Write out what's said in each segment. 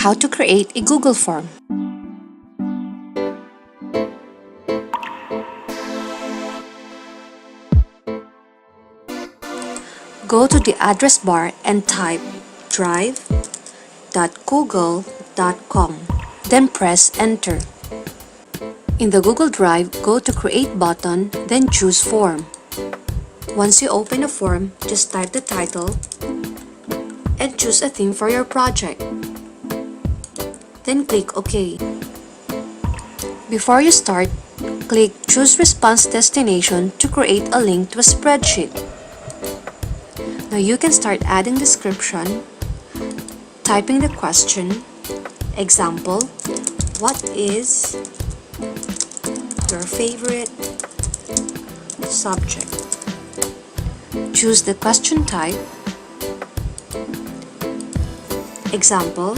How to create a Google form. Go to the address bar and type drive.google.com. Then press enter. In the Google Drive, go to Create button, then choose Form. Once you open a form, just type the title and choose a theme for your project. Then click OK. Before you start, click Choose Response Destination to create a link to a spreadsheet. Now you can start adding description, typing the question. Example, what is your favorite subject? Choose the question type. Example,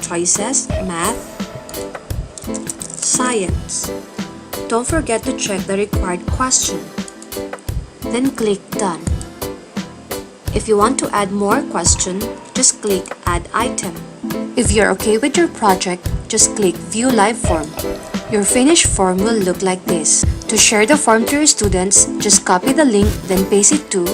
choices, math, science. Don't forget to check the required question. Then click Done. If you want to add more question, just click Add Item. If you're okay with your project, just click View Live Form. Your finished form will look like this. To share the form to your students, just copy the link, then paste it to